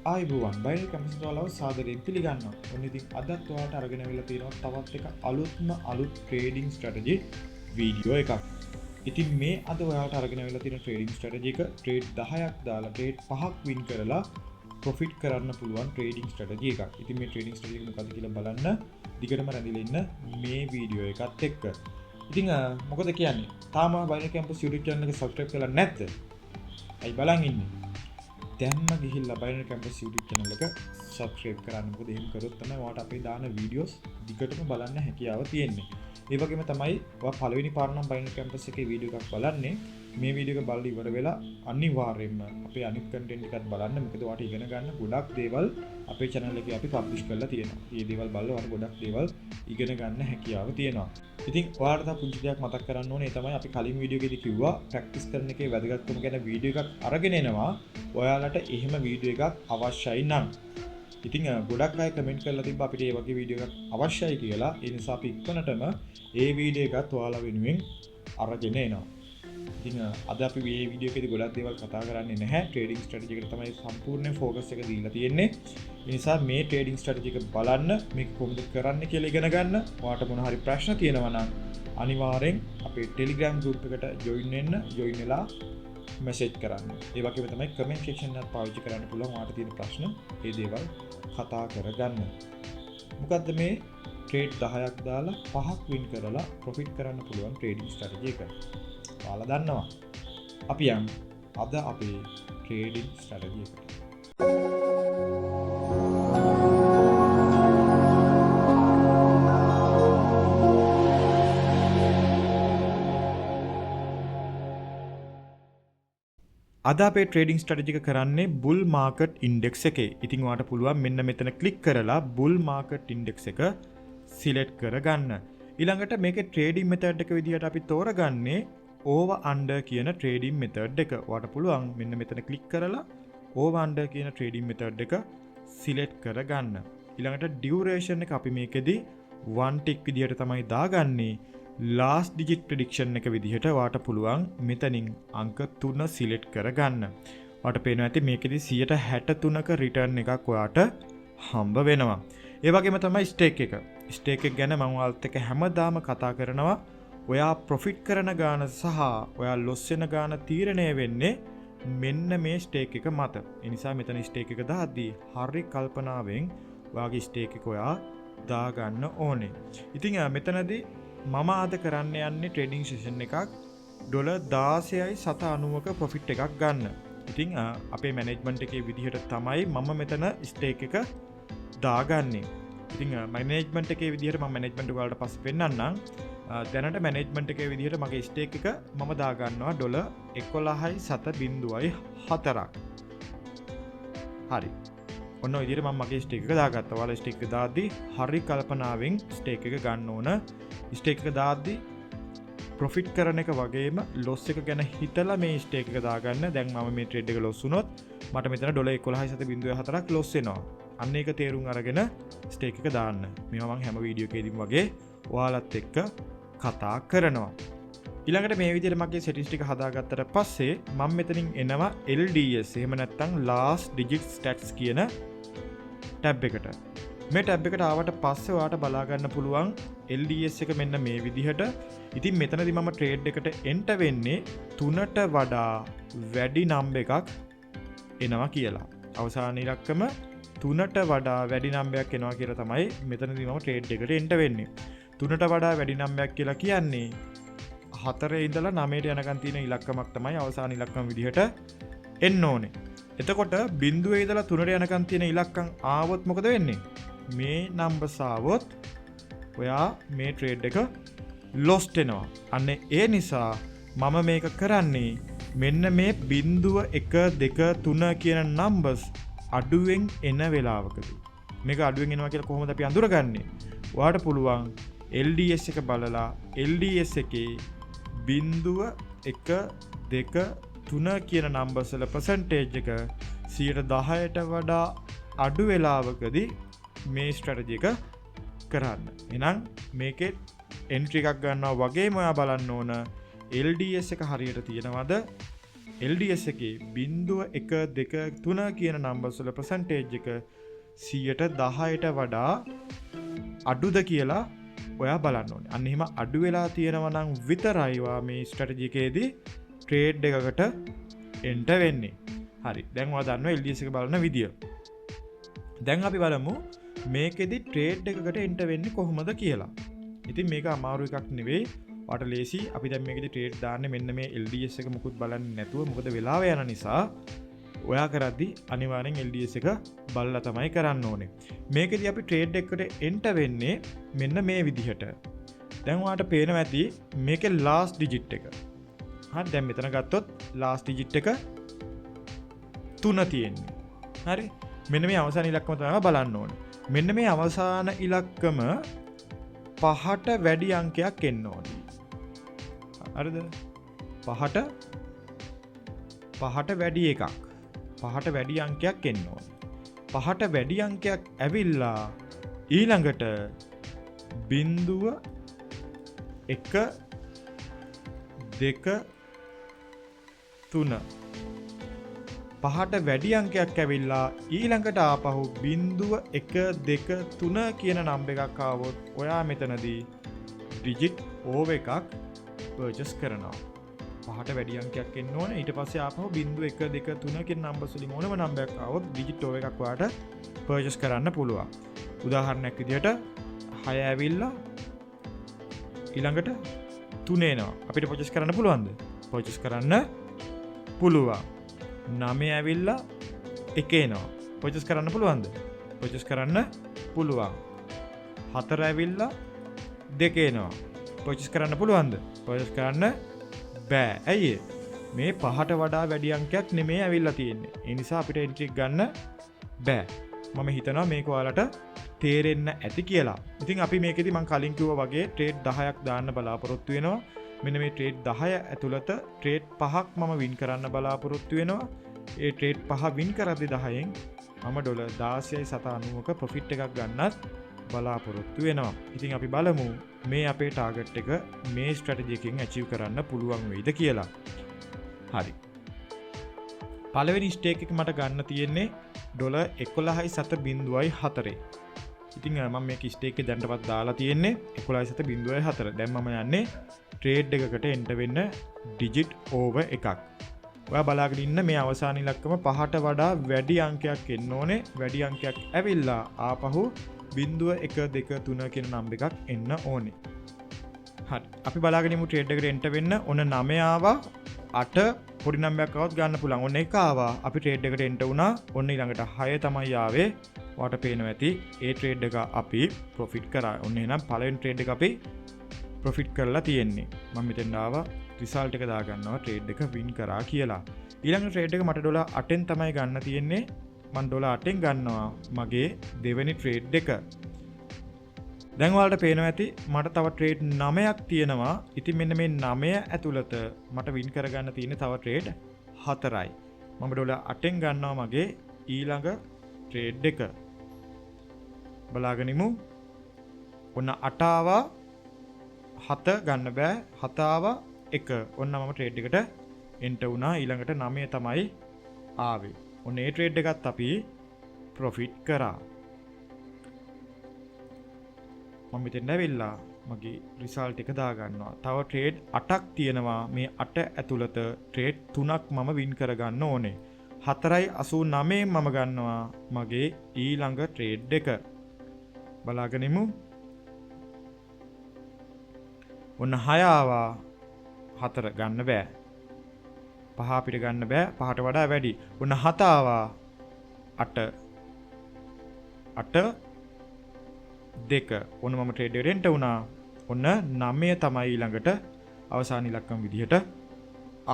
ආයිබුවන් binary campus වලව සාදරයෙන් පිළිගන්නවා. ඔන්න ඉතින් අදත් ඔයාලට අරගෙන අවිල්ලා තියෙනවා තවත් එක අලුත් ට්‍රේඩින් ස්ට්‍රැටජි වීඩියෝ එකක්. ඉතින් මේ අද ඔයාලට අරගෙන අවිල්ලා තියෙන ට්‍රේඩින් ස්ට්‍රැටජි එක ට්‍රේඩ් 10ක් දාලා ට්‍රේඩ් 5ක් වින් කරලා ප්‍රොෆිට් කරන්න පුළුවන් ට්‍රේඩින් ස්ට්‍රැටජි එකක්. ඉතින් මේ ට්‍රේඩින් ස්ට්‍රැටජි එක මොකක්ද කියලා බලන්න දිගටම රැඳිලා ඉන්න මේ වීඩියෝ එකත් එක්ක. ඉතින් මොකද කියන්නේ? තාම බයිනරි කැම්පස් YouTube channel එක subscribe කරලා නැද්ද? අයි බලන් ඉන්නේ. දැම්ම ගිහිල්ලා බයිනරි කැම්පස් YouTube channel එක subscribe කරන්න. මොකද එහෙම කරොත් තමයි ඔයාලට අපේ දාන වීඩියෝස් දිගටම බලන්න හැකියාව තියෙන්නේ. ඒ වගේම තමයි ඔයා පළවෙනි පාර නම් බයිනරි කැම්පස් එකේ වීඩියෝ එකක් බලන්නේ. මේ වීඩියෝ එක බලලා ඉවර වෙලා අනිවාර්යයෙන්ම අපේ අනිත් content එකත් බලන්න. මොකද ඔයාලට ඉගෙන ගන්න ගොඩක් දේවල් අපේ channel එකේ අපි publish කරලා තියෙනවා. මේ දේවල් බලලා ඔයාලට ගොඩක් දේවල් ඉගෙන ගන්න හැකියාව තියෙනවා. ඉතින් ඔයාලට තව පුංචි දෙයක් මතක් කරන්න ඕනේ. ඒ තමයි අපි කලින් වීඩියෝ එකේදී කිව්වා ප්‍රැක්ටිස් කරන එකේ වැදගත්කම ගැන වීඩියෝ එකක් අරගෙන එනවා. ඔයාලට එහෙම වීඩියෝ එකක් අවශ්‍යයි නම්. ඉතින් ගොඩක් අය කමෙන්ට් කරලා තිබ්බා අපිට මේ වගේ වීඩියෝ එකක් අවශ්‍යයි කියලා. ඒ නිසා අපි ඉක්මනටම ඒ වීඩියෝ එකත් ඔයාලා වෙනුවෙන් අරගෙන එනවා. ඉතින් අද අපි මේ වීඩියෝ එකේදී ගොඩක් දේවල් කතා කරන්නේ නැහැ. ට්‍රේඩින් ස්ට්‍රැටජි එකට තමයි සම්පූර්ණ ફોකස් එක දීලා තියෙන්නේ. ඒ නිසා මේ ට්‍රේඩින් ස්ට්‍රැටජි එක බලන්න, මේක කොහොමද කරන්න කියලා ඉගෙන ගන්න. ඔයාලට මොන හරි ප්‍රශ්න තියෙනවා නම් අනිවාර්යෙන් අපේ Telegram group එකට join වෙලා මැසේජ් කරන්න. ඒ වගේම තමයි කමෙන්ට් සෙක්ෂන් එකත් පාවිච්චි කරන්න පුළුවන්. ඔයාලට තියෙන ප්‍රශ්න ඒ දේවල් කතා කරගන්න. මොකද්ද මේ ට්‍රේඩ් 10ක් දාලා 5ක් වින් කරලා ප්‍රොෆිට් කරන්න පුළුවන් ට්‍රේඩින් ස්ට්‍රැටජි එක. ඔයාලා දන්නවා. අපි යමු අද අපේ ට්‍රේඩින් ස්ට්‍රැටජි එකට. අද අපේ ට්‍රේඩින් ස්ට්‍රැටජි එක කරන්නේ බුල් මාකට් ඉන්ඩෙක්ස් එකේ. ඉතින් ඔයාලට පුළුවන් මෙන්න මෙතන ක්ලික් කරලා බුල් මාකට් ඉන්ඩෙක්ස් එක සිලෙක්ට් කරගන්න. ඊළඟට මේකේ ට්‍රේඩින් මෙතඩ් එක විදිහට අපි තෝරගන්නේ ඕවර් අන්ඩර් කියන ට්‍රේඩින් මෙතඩ් එක. ඔයාලට පුළුවන් මෙන්න මෙතන ක්ලික් කරලා ඕවර් අන්ඩර් කියන ට්‍රේඩින් මෙතඩ් එක සිලෙක්ට් කරගන්න. ඊළඟට ඩියුරේෂන් එක අපි මේකෙදි 1 tick විදිහට තමයි දාගන්නේ. last digit prediction එක විදිහට ඔයාලට පුළුවන් මෙතනින් අංක 3 සිලෙක්ට් කරගන්න. ඔයාලට පේනවා ඇති මේකෙදි 63%ක රිටර්න් එකක් ඔයාලට හම්බ වෙනවා. ඒ වගේම තමයි ස්ටේක් එක. ස්ටේක් එක ගැන මම ඔයාලත් එක්ක හැමදාම කතා කරනවා. ඔයා ප්‍රොෆිට් කරන ගාන සහ ඔයා ලොස් වෙන ගාන තීරණය වෙන්නේ මෙන්න මේ ස්ටේක් එක මත. ඒ නිසා මෙතන ස්ටේක් එක දාද්දී හරි කල්පනාවෙන් ඔයාගේ ස්ටේක් එක ඔයා දාගන්න ඕනේ. ඉතින් මෙතනදී මම අද කරන්න යන්නේ ට්‍රේඩින් සෙෂන් එකක් $16.90ක ප්‍රොෆිට් එකක් ගන්න. ඉතින් අපේ මැනේජ්මන්ට් එකේ විදිහට තමයි මම මෙතන ස්ටේක් එක දාගන්නේ. ඉතින් මැනේජ්මන්ට් එකේ විදිහට මම මැනේජ්මන්ට් එක වලට පස්සේ පෙන්නන්නම්. දැනට මැනේජ්මන්ට් එකේ විදිහට මගේ ස්ටේක් එක මම දාගන්නවා $11.04ක්. හරි. ඔන්න ඔය විදිහට මම මගේ ස්ටේක් එක දාගත්තා. ඔයාලා ස්ටේක් එක දාද්දී හරි කල්පනාවෙන් ස්ටේක් එක ගන්න ඕන. ස්ටේක් එක දාද්දී ප්‍රොෆිට් කරන එක වගේම ලොස් එක ගැන හිතලා මේ ස්ටේක් එක දාගන්න. දැන් මම මේ ට්‍රේඩ් එක ලොස් වුණොත් මට මෙතන $11.04ක් ලොස් වෙනවා. අන්න ඒක තේරුම් අරගෙන ස්ටේක් එක දාන්න. මේවා මම හැම වීඩියෝ එකේදීම වගේ ඔයාලත් එක්ක කතා කරනවා. ඊළඟට මේ විදිහට මගේ සෙටින්ස් ටික හදාගත්තට පස්සේ මම මෙතනින් එනවා LDS එහෙම නැත්නම් last digit stats කියන ටැබ් එකට. මේ ටැබ් එකට ආවට පස්සේ ඔයාලට බලා ගන්න පුළුවන් LDS එක මෙන්න මේ විදිහට. ඉතින් මෙතනදී මම ට්‍රේඩ් එකට එන්ටර් වෙන්නේ 3ට වඩා වැඩි නම්බර් එකක් එනවා කියලා. අවසාන ඉලක්කම 3ට වඩා වැඩි නම්බරයක් එනවා කියලා තමයි මෙතනදී මම ට්‍රේඩ් එකට එන්ටර් වෙන්නේ. 3ට වඩා වැඩි නම්බරයක් කියලා කියන්නේ 4 ඉඳලා 9ට යනකම් තියෙන ඉලක්කමක් තමයි අවසාන ඉලක්කම විදිහට එන්න ඕනේ. එතකොට 0 ඉඳලා 3ට යනකම් තියෙන ඉලක්කම් ආවොත් මොකද වෙන්නේ? මේ නම්බර්ස් ආවොත් ඔයා මේ ට්‍රේඩ් එක ලොස් වෙනවා. අන්න ඒ නිසා මම මේක කරන්නේ මෙන්න මේ 0 1 2 3 කියන නම්බර්ස් අඩුවෙන් එන වෙලාවකදී. මේක අඩුවෙන් එනවා කියලා කොහොමද අපි අඳුරගන්නේ? ඔයාට පුළුවන් LDS එක බලලා LDS එකේ 0 1 2 3 කියන නම්බර්ස් වල percentage එක 10%ට වඩා අඩු වෙලාවකදී මේ ස්ට්‍රැටජි එක කරන්න. එහෙනම් මේකේ එන්ට්‍රි එකක් ගන්නවා වගේම ඔයා බලන්න ඕන LDS එක හරියට තියෙනවද? LDS එකේ 0.123 කියන නම්බර්ස් වල percentage එක 10%ට වඩා අඩුද කියලා ඔයා බලන්න ඕනේ. අන්න එහෙම අඩු වෙලා තියෙනවා නම් විතරයි වා මේ ස්ට්‍රැටජි එකේදී ට්‍රේඩ් එකකට එන්ටර් වෙන්නේ. හරි. දැන් ඔයා දන්නවා LDS එක බලන විදිය. දැන් අපි බලමු මේකෙදි ට්‍රේඩ් එකකට එන්ටර් වෙන්නේ කොහොමද කියලා. ඉතින් මේක අමාරු එකක් නෙවෙයි. ඔයාට ලේසි. අපි දැන් මේකෙදි ට්‍රේඩ් දාන්නේ මෙන්න මේ LDS එක මුකුත් බලන්නේ නැතුව. මොකද වෙලාව යන නිසා ඔයා කරද්දි අනිවාර්යෙන් LDS එක බලලා තමයි කරන්න ඕනේ. මේකෙදි අපි ට්‍රේඩ් එකකට එන්ටර් වෙන්නේ මෙන්න මේ විදිහට. දැන් ඔයාට පේනවා ඇති මේකේ ලාස්ට් ඩිජිට් එක. හරි දැන් මෙතන ගත්තොත් ලාස්ට් ඩිජිට් එක 3 තියෙන්නේ. හරි. මෙන්න මේ අවසාන ඉලක්කම තමයි බලන්න ඕනේ. මෙන්න මේ අවසාන ඉලක්කම 5ට වැඩි අංකයක් එන්න ඕනේ. හරිද? 5ට වැඩි එකක්. 5ට වැඩි අංකයක් එන්න ඕනේ. 5ට වැඩි අංකයක් ඇවිල්ලා ඊළඟට 0.1 2 3 5ට වැඩි අංකයක් ඇවිල්ලා ඊළඟට ආපහු 0.123 කියන නම්බර් එකක් ආවොත් ඔයා මෙතනදී ඩිජිට් ඕව එකක් පර්චේස් කරනවා. 5ට වැඩි අංකයක් එන්න ඕනේ. ඊට පස්සේ ආපහු 0.123 කියන නම්බර්ස් වලින් ඕනම නම්බරයක් ආවොත් ඩිජිට් ඕව එකක් ඔයාට පර්චේස් කරන්න පුළුවන්. උදාහරණයක් විදිහට 6 ඇවිල්ලා ඊළඟට 3 එනවා. අපිට පර්චේස් කරන්න පුළුවන්ද? පර්චේස් කරන්න පුළුවන්. 9 ඇවිල්ලා 1 එනවා. පර්චේස් කරන්න පුළුවන්ද? පර්චේස් කරන්න පුළුවන්. 4 ඇවිල්ලා 2 එනවා. පර්චේස් කරන්න පුළුවන්ද? පර්චේස් කරන්න බෑ. ඇයි මේ 5ට වඩා වැඩි අංකයක් නෙමෙයි ඇවිල්ලා තියෙන්නේ. ඒ නිසා අපිට එන්ට්‍රි ගන්න බෑ. මම හිතනවා මේක ඔයාලට තේරෙන්න ඇති කියලා. ඉතින් අපි මේකෙදි මම කලින් කිව්වා වගේ ට්‍රේඩ් 10ක් දාන්න බලාපොරොත්තු වෙනවා. මෙන්න මේ ට්‍රේඩ් 10 ඇතුළත ට්‍රේඩ් 5ක් මම වින් කරන්න බලාපොරොත්තු වෙනවා. ඒ ට්‍රේඩ් 5 වින් කරද්දී 10න් මම ඩොලර් 16.90ක ප්‍රොෆිට් එකක් ගන්නත් බලාපොරොත්තු වෙනවා. ඉතින් අපි බලමු මේ අපේ ටාගට් එක මේ ස්ට්‍රැටජි එකෙන් අචීව් කරන්න පුළුවන් වෙයිද කියලා. හරි. පළවෙනි ස්ටේක් එක මට ගන්න තියෙන්නේ ඩොලර් 11.04. ඉතින් මම මේක ස්ටේක් එක දැන්ටපත් දාලා තියෙන්නේ 11.04. දැන් මම යන්නේ ට්‍රේඩ් එකකට එන්ටර් වෙන්න ඩිජිට් ඕවර් එකක්. ඔයා බලාගෙන ඉන්න මේ අවසාන ඉලක්කම 5ට වඩා වැඩි අංකයක් එන්න ඕනේ. වැඩි අංකයක් ඇවිල්ලා ආපහු 0.123 කියන නම්බර් එකක් එන්න ඕනේ. හරි. අපි බලාගෙන ඉමු ට්‍රේඩ් එකට එන්ටර් වෙන්න. ඔන්න 9 ආවා. 8 පොඩි නම්බරයක් આવත් ගන්න පුළුවන්. ඔන්න 1 ආවා. අපි ට්‍රේඩ් එකට එන්ටර් වුණා. ඔන්න ඊළඟට 6 තමයි ආවේ. ඔයාට පේනවා ඇති ඒ ට්‍රේඩ් එක අපි ප්‍රොෆිට් කරා. ඔන්න එහෙනම් පළවෙනි ට්‍රේඩ් එක අපි ප්‍රොෆිට් කරලා තියෙන්නේ. මම මෙතෙන් ආවා රිසල්ට් එක දාගන්නවා ට්‍රේඩ් එක වින් කරා කියලා. ඊළඟ ට්‍රේඩ් එක මට ඩොලර් 8න් තමයි ගන්න තියෙන්නේ. මම ඩොලර් 8න් ගන්නවා මගේ දෙවෙනි ට්‍රේඩ් එක. දැන් ඔයාලට පේනවා ඇති මට තව ට්‍රේඩ් 9ක් තියෙනවා. ඉතින් මෙන්න මේ 9 ඇතුළත මට වින් කරගන්න තියෙන්නේ තව ට්‍රේඩ් 4යි. මම ඩොලර් 8න් ගන්නවා මගේ ඊළඟ ට්‍රේඩ් එක. බලාගනිමු. ඔන්න 8 ආවා 7 ගන්න බෑ 7 ආවා 1. ඔන්න මම ට්‍රේඩ් එකට එන්ටර් වුණා. ඊළඟට 9 තමයි ආවේ. ඔන්න ඒ ට්‍රේඩ් එකත් අපි ප්‍රොෆිට් කරා. මම මෙතෙන් ඇවිල්ලා මගේ රිසල්ට් එක දාගන්නවා. තව ට්‍රේඩ් 8ක් තියෙනවා. මේ 8 ඇතුළත ට්‍රේඩ් 3ක් මම වින් කරගන්න ඕනේ. 4.89 මම ගන්නවා මගේ ඊළඟ ට්‍රේඩ් එක. බලාගනිමු. ඔන්න 6 ආවා 4 ගන්න බෑ. 5 අපිට ගන්න බෑ. 5ට වඩා වැඩි. ඔන්න 7 ආවා 8 2. ඔන්න මම ට්‍රේඩ් එකට එන්ටර් වුණා. ඔන්න 9 තමයි ඊළඟට අවසාන ඉලක්කම විදිහට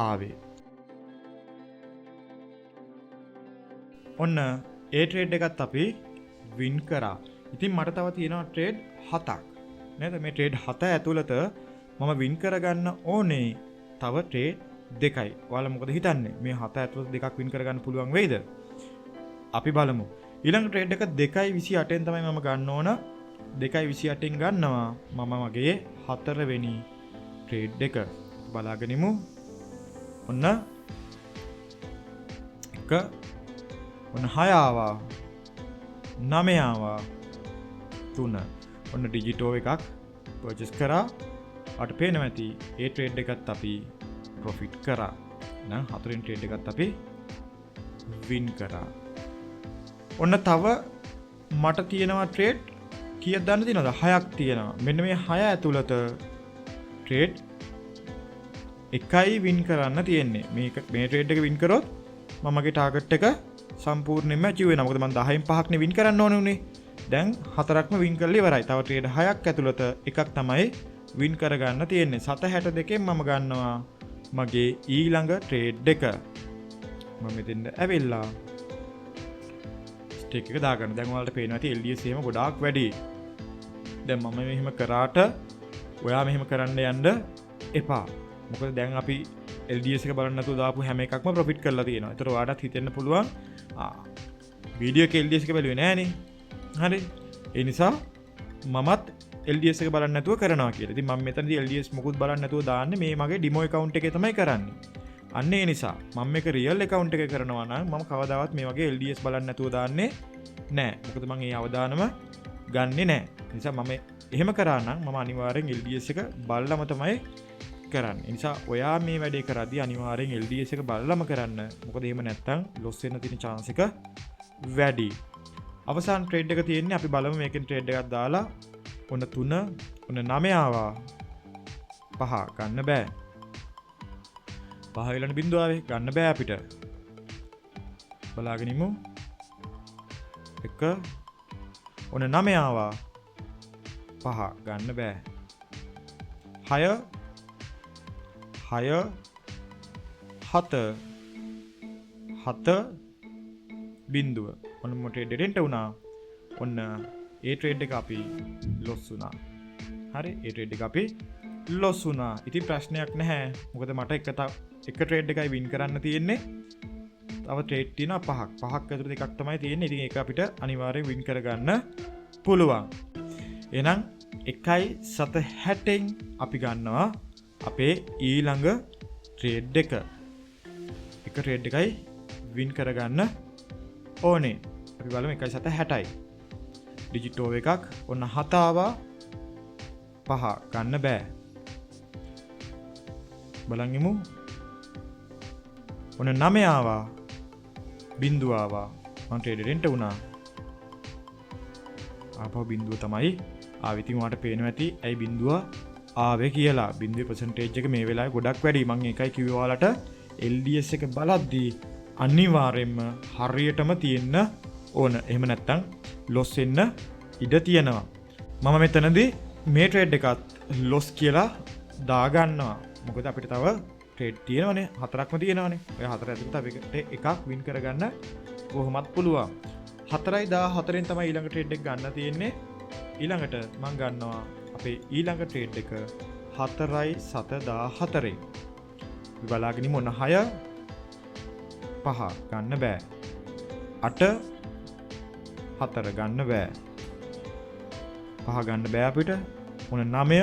ආවේ. ඔන්න ඒ ට්‍රේඩ් එකත් අපි වින් කරා. ඉතින් මට තව තියෙනවා ට්‍රේඩ් 7ක්. නේද? මේ ට්‍රේඩ් 7 ඇතුළත මම වින් කරගන්න ඕනේ තව ට්‍රේඩ් 2යි. ඔයාලා මොකද හිතන්නේ? මේ 7 ඇතුළත දෙකක් වින් කරගන්න පුළුවන් වෙයිද? අපි බලමු. ඊළඟ ට්‍රේඩ් එක 2.28න් තමයි මම ගන්න ඕන. 2.28න් ගන්නවා මම මගේ 4 වෙනි ට්‍රේඩ් එක. බලාගනිමු. ඔන්න එක ඔන්න 6 ආවා 9 ආවා 3 ඔන්න ඩිජිටෝ එකක් පර්චේස් කරා අපට පේනවා ඇති ඒ ට්‍රේඩ් එකත් අපි ප්‍රොෆිට් කරා නම් හතරෙන් ට්‍රේඩ් එකත් අපි වින් කරා ඔන්න තව මට තියෙනවා ට්‍රේඩ් කීයක් දාන්න තියෙනවද 6ක් තියෙනවා මෙන්න මේ 6 ඇතුළත ට්‍රේඩ් එකයි වින් කරන්න තියෙන්නේ මේ ට්‍රේඩ් එක වින් කරොත් මමගේ ටාගට් එක සම්පූර්ණයෙන්ම අචීව් වෙනවා මොකද මම 10න් 5ක් නේ වින් කරන්න ඕනේ උනේ දැන් 4ක්ම වින් කරලා ඉවරයි තව ට්‍රේඩ් 6ක් ඇතුළත එකක් තමයි වින් කරගන්න තියෙන්නේ 762කින් මම ගන්නවා මගේ ඊළඟ ට්‍රේඩ් එක මම මෙතෙන්ද ඇවිල්ලා ස්ටේක් එක දාගන්න දැන් ඔයාලට පේනවා ඇති LDS එහෙම ගොඩාක් වැඩි දැන් මම මෙහෙම කරාට ඔයා මෙහෙම කරන්න යන්න එපා මොකද දැන් අපි LDS එක බලන්න නැතුව දාපු හැම එකක්ම ප්‍රොෆිට් කරලා තියෙනවා. ඒතර ඔයාලට හිතෙන්න පුළුවන් වීඩියෝ එකේ LDS එක බැලුවේ නෑනේ. හරි. ඒ නිසා මමත් LDS එක බලන්න නැතුව කරනවා කියලා. ඉතින් මම මෙතනදී LDS මොකුත් බලන්න නැතුව දාන්නේ මේ මගේ ඩිමෝ account එකේ තමයි කරන්නේ. අන්න ඒ නිසා මම මේක රියල් account එකේ කරනවා නම් මම කවදාවත් මේ වගේ LDS බලන්න නැතුව දාන්නේ නෑ. මොකද මම ඒ අවදානම ගන්නෙ නෑ. ඒ නිසා මම එහෙම කරා නම් මම අනිවාර්යෙන් LDS එක බලලම තමයි කරන්නේ. ඒ නිසා ඔයා මේ වැඩේ කරද්දී අනිවාර්යෙන් LDS එක බලලම කරන්න. මොකද එහෙම නැත්තම් ලොස් වෙන්න තියෙන chance එක වැඩි. අවසාන ට්‍රේඩ් එක තියෙන්නේ අපි බලමු මේකෙන් ට්‍රේඩ් එකක් දාලා ඔන්න 3 ඔන්න 9 ආවා 5 ගන්න බෑ 5 වෙලන බිඳුව ආවේ ගන්න බෑ අපිට බලාගෙන ඉමු 1 ඔන්න 9 ආවා 5 ගන්න බෑ 6 7 බිඳුව ඔන්න මො ට්‍රේඩ් එකෙන්ට වුණා ඔන්න ඒ ට්‍රේඩ් එක අපි ලොස් වුණා හරි ඒ ට්‍රේඩ් එක අපි ලොස් වුණා ඉතින් ප්‍රශ්නයක් නැහැ මොකද මට එක ට්‍රේඩ් එකයි වින් කරන්න තියෙන්නේ තව ට්‍රේඩ් තියෙනවා පහක් ඇතුළත එකක් තමයි තියෙන්නේ ඉතින් ඒක අපිට අනිවාර්යෙන් වින් කරගන්න පුළුවන් එහෙනම් 1.60න් අපි ගන්නවා අපේ ඊළඟ ට්‍රේඩ් එක ට්‍රේඩ් එකයි වින් කරගන්න ඕනේ අපි බලමු 1.60යි ඩිජිටෝ එකක් ඔන්න 7 ආවා 5 ගන්න බෑ බලන් ඉමු ඔන්න 9 ආවා බිඳුව ආවා මම ට්‍රේඩ් එකෙන්ට වුණා ආපහු බිඳුව තමයි ආවේ ඉතින් ඔයාලට පේනවා ඇති ඇයි බිඳුව ආවේ කියලා බිඳුවේ percentage එක මේ වෙලාවේ ගොඩක් වැඩි මම ඒකයි කිව්වේ ඔයාලට LDS එක බලද්දී අනිවාර්යයෙන්ම හරියටම තියෙන්න ඕන එහෙම නැත්තම් ලොස් වෙන්න ඉඩ තියෙනවා මම මෙතනදී මේ ට්‍රේඩ් එකත් ලොස් කියලා දාගන්නවා මොකද අපිට තව ට්‍රේඩ් තියෙනවනේ 4ක්ම තියෙනවනේ ඔය 4 ඇතුළත අපිට එකක් වින් කරගන්න කොහොමත් පුළුවන් 4.14න් තමයි ඊළඟ ට්‍රේඩ් එක ගන්න තියෙන්නේ ඊළඟට මම ගන්නවා අපේ ඊළඟ ට්‍රේඩ් එක 4.14න් බලාගෙන ඉමු ඔන්න 6 5 ගන්න බෑ 8 4 ගන්න බෑ 5 ගන්න බෑ අපිට මොන 9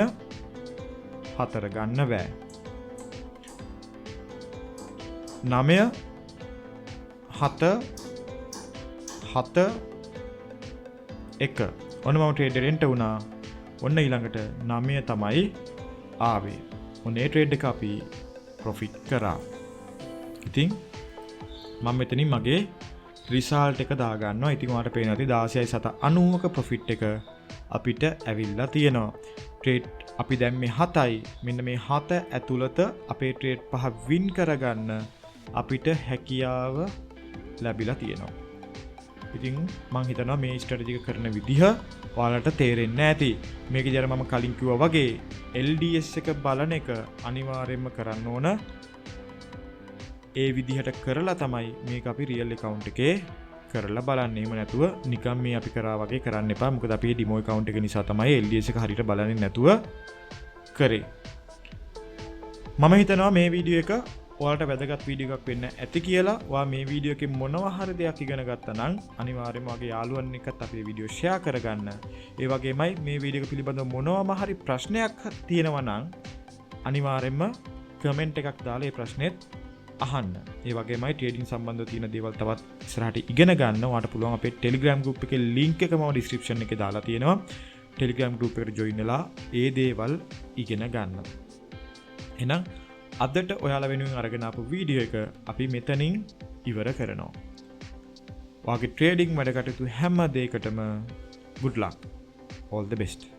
4 ගන්න බෑ 9 7 7 1 ඔන්න මම ට්‍රේඩ් එකෙන්ට වුණා ඔන්න ඊළඟට 9 තමයි ආවේ ඔන්න ඒ ට්‍රේඩ් එක අපි ප්‍රොෆිට් කරා ඉතින් මම මෙතනින් මගේ රිසල්ට් එක දාගන්නවා ඉතින් ඔයාලට පේනවා ඇති 16.90ක ප්‍රොෆිට් එක අපිට ඇවිල්ලා තියෙනවා ට්‍රේඩ් අපි දැන් මේ 7යි මෙන්න මේ 7 ඇතුළත අපේ ට්‍රේඩ් 5 වින් කරගන්න අපිට හැකියාව ලැබිලා තියෙනවා ඉතින් මම හිතනවා මේ ස්ට්‍රැටජි එක කරන විදිහ ඔයාලට තේරෙන්නේ නැති මේකේ මම කලින් කිව්වා වගේ LDS එක බලන එක අනිවාර්යයෙන්ම කරන්න ඕන ඒ විදිහට කරලා තමයි මේක අපි රියල් account එකේ කරලා බලන්නේ. එහෙම නැතුව නිකන් මේ අපි කරා වගේ කරන්න එපා. මොකද අපි ඩිමෝ account එක නිසා තමයි LDS එක හරියට බලන්නේ නැතුව කරේ. මම හිතනවා මේ වීඩියෝ එක ඔයාලට වැදගත් වීඩියෝ එකක් වෙන්න ඇති කියලා. ඔයා මේ වීඩියෝ එකෙන් මොනවා හරි දෙයක් ඉගෙන ගත්තා නම් අනිවාර්යයෙන්ම ඔයාගේ යාළුවන් එක්කත් අපේ වීඩියෝ ෂෙයා කරගන්න. ඒ වගේමයි මේ වීඩියෝ එක පිළිබඳව මොනවාම හරි ප්‍රශ්නයක් තියෙනවා නම් අනිවාර්යයෙන්ම කමෙන්ට් එකක් දාලා ඒ ප්‍රශ්නෙත් අහන්න. ඒ වගේමයි ට්‍රේඩින් සම්බන්ධව තියෙන දේවල් තවත් ඉස්සරහට ඉගෙන ගන්න ඔයාලට පුළුවන් අපේ Telegram group එකේ link එක මම description එකේ දාලා තියෙනවා. Telegram group එකට join වෙලා ඒ දේවල් ඉගෙන ගන්න. එහෙනම් අදට ඔයාලා වෙනුවෙන් අරගෙන ආපු වීඩියෝ එක අපි මෙතනින් ඉවර කරනවා. ඔයාගේ ට්‍රේඩින් වැඩ කටයුතු හැම දෙයකටම good luck. All the best.